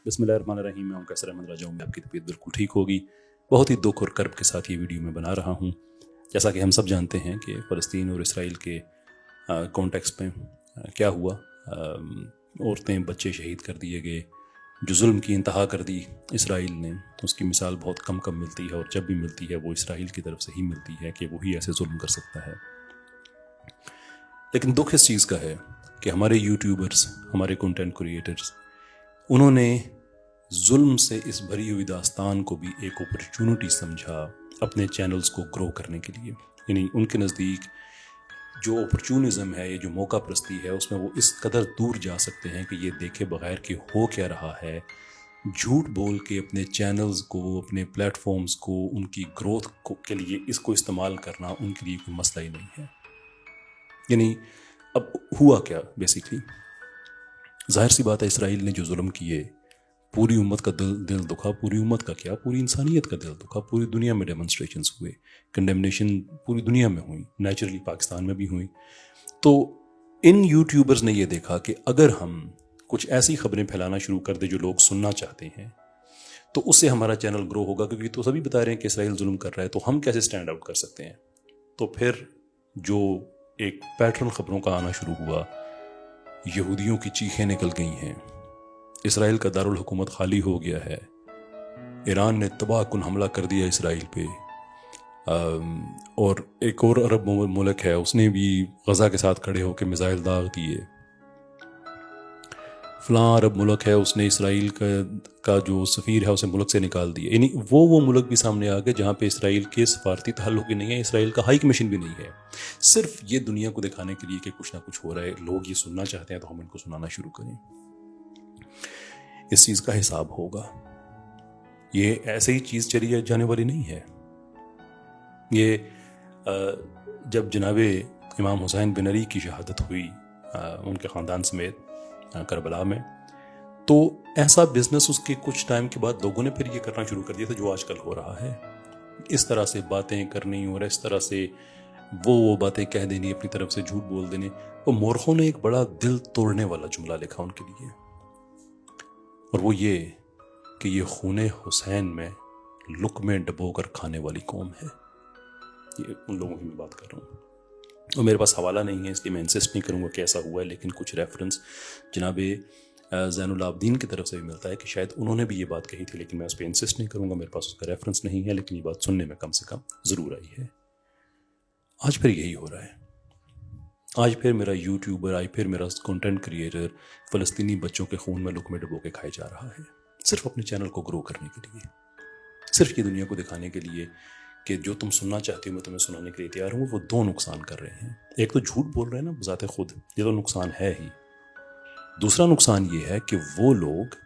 बिस्मिल्लाहिर्रहमानिर्रहीम। मैं कैसर अहमद राजा हूँ। मैं आपकी तबीयत बिल्कुल ठीक होगी। बहुत ही दुख और कर्ब के साथ ये वीडियो मैं बना रहा हूँ। जैसा कि हम सब जानते हैं कि फ़लस्तीन और इसराइल के कॉन्टेक्स्ट में क्या हुआ। औरतें बच्चे शहीद कर दिए गए। जो जुल्म की इंतहा कर दी इसराइल ने, उसकी मिसाल बहुत कम मिलती है, और जब भी मिलती है वो इसराइल की तरफ से ही मिलती है कि वही ऐसे जुल्म कर सकता है। लेकिन दुख इस चीज़ का है कि हमारे यूट्यूबर्स, हमारे कंटेंट क्रिएटर्स, उन्होंने जुल्म से इस भरी हुई दास्तान को भी एक अपॉर्चुनिटी समझा अपने चैनल्स को ग्रो करने के लिए। यानी उनके नज़दीक जो अपॉर्चुनिज़म है, ये जो मौका परस्ती है, उसमें वो इस कदर दूर जा सकते हैं कि ये देखे बगैर कि हो क्या रहा है, झूठ बोल के अपने चैनल्स को, अपने प्लेटफॉर्म्स को, उनकी ग्रोथ के लिए इसको इस्तेमाल करना उनके लिए कोई मसला ही नहीं है। यानी अब हुआ क्या बेसिकली, जाहिर सी बात है, इसराइल ने जो जुल्म किए, पूरी उम्मत का दिल दुखा। पूरी उम्मत का क्या, पूरी इंसानियत का दिल दुखा। पूरी दुनिया में डेमोन्स्ट्रेशंस हुए, कंडेमनेशन पूरी दुनिया में हुई, नेचुरली पाकिस्तान में भी हुई। तो इन यूट्यूबर्स ने ये देखा कि अगर हम कुछ ऐसी खबरें फैलाना शुरू कर दे जो लोग सुनना चाहते हैं, तो उससे हमारा चैनल ग्रो होगा। क्योंकि तो सभी बता रहे हैं कि इसराइल जुल्म कर रहा है, तो हम कैसे स्टैंड आउट कर सकते हैं। तो फिर जो एक पैटर्न खबरों का आना शुरू हुआ, यहूदियों की चीखें निकल गई हैं, इसराइल का दारुल हुकूमत खाली हो गया है, ईरान ने तबाह कुन हमला कर दिया इसराइल पे, और एक और अरब मुल्क है, उसने भी गज़ा के साथ खड़े होकर मिसाइल दाग दिए। फलां अरब मुल्क है, उसने इसराइल का जो सफ़ीर है उसे मुल्क से निकाल दिया। यानी वो मुल्क भी सामने आ गए जहाँ पे इसराइल के सफारती ताल्लुक ही नहीं है, इसराइल का हाई कमीशन भी नहीं है। सिर्फ ये दुनिया को दिखाने के लिए कि कुछ ना कुछ हो रहा है, लोग ये सुनना चाहते हैं, तो हम इनको सुनाना शुरू करें। इस चीज़ का हिसाब होगा। ये ऐसे ही चीज़ चली जाने वाली नहीं है। ये जब जनाबे इमाम हुसैन बिन अली की शहादत हुई उनके ख़ानदान समेत करबला में, तो ऐसा बिजनेस उसके कुछ टाइम के बाद लोगों ने फिर ये करना शुरू कर दिया था जो आजकल हो रहा है। इस तरह से बातें करनी और इस तरह से वो बातें कह देनी, अपनी तरफ से झूठ बोल देने। वो मोरखों ने एक बड़ा दिल तोड़ने वाला जुमला लिखा उनके लिए, और वो ये कि ये खूने हुसैन में लुक़मे डबोकर खाने वाली कौम है। ये उन लोगों की मैं बात कर रहा हूँ। और मेरे पास हवाला नहीं है, इसलिए मैं इंसिस्ट नहीं करूँगा कि ऐसा हुआ है, लेकिन कुछ रेफरेंस जनाबे ज़ैनुल आबदीन की तरफ से भी मिलता है कि शायद उन्होंने भी ये बात कही थी, लेकिन मैं उस पर इंसिस्ट नहीं करूँगा, मेरे पास उसका रेफरेंस नहीं है, लेकिन ये बात सुनने में कम से कम ज़रूर आई है। आज फिर यही हो रहा है। आज फिर मेरा यूट्यूबर, आज फिर मेरा कंटेंट क्रिएटर फ़लस्तीनी बच्चों के खून में लुक़मे डुबो के खाए जा रहा है, सिर्फ अपने चैनल को ग्रो करने के लिए, सिर्फ ये दुनिया को दिखाने के लिए कि जो तुम सुनना चाहती हो मैं तुम्हें सुनाने के लिए तैयार हूँ। वो दो नुकसान कर रहे हैं। एक तो झूठ बोल रहे हैं ना बज़ाते खुद, ये तो नुकसान है ही। दूसरा नुकसान ये है कि वो लोग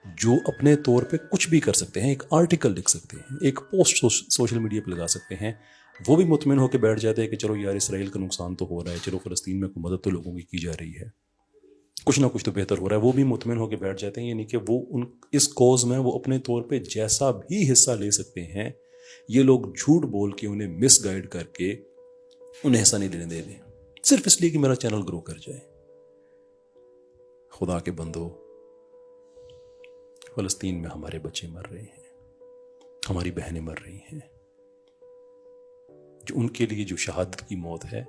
जो अपने तौर पे कुछ भी कर सकते हैं, एक आर्टिकल लिख सकते हैं, एक पोस्ट सोशल मीडिया पे लगा सकते हैं, वो भी मुतमिन होकर बैठ जाते हैं कि चलो यार इसराइल का नुकसान तो हो रहा है, चलो फ़लस्तीन में मदद तो लोगों की जा रही है, कुछ ना कुछ तो बेहतर हो रहा है, वो भी मुतमिन होकर बैठ जाते हैं। यानी कि वो इस कॉज में वो अपने तौर पे जैसा भी हिस्सा ले सकते हैं। ये लोग झूठ बोल के, उन्हें मिसगाइड करके उन्हें हिस्सा नहीं लेने दे रहे, सिर्फ इसलिए कि मेरा चैनल ग्रो कर जाए। खुदा के बंदो, फ़लस्तीन में हमारे बच्चे मर रहे हैं, हमारी बहनें मर रही हैं। जो उनके लिए जो शहादत की मौत है,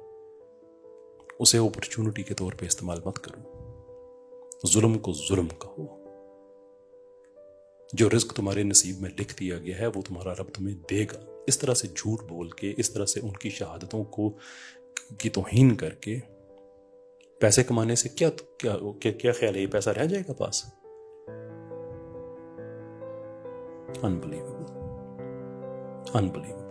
उसे अपॉर्चुनिटी के तौर पे इस्तेमाल मत करो। जुल्म को जुल्म कहो। जो रिस्क तुम्हारे नसीब में लिख दिया गया है वो तुम्हारा रब तुम्हें देगा। इस तरह से झूठ बोल के, इस तरह से उनकी शहादतों को की तौहीन करके पैसे कमाने से क्या क्या क्या, क्या ख्याल है, ये पैसा रह जाएगा पास? Unbelievable, unbelievable.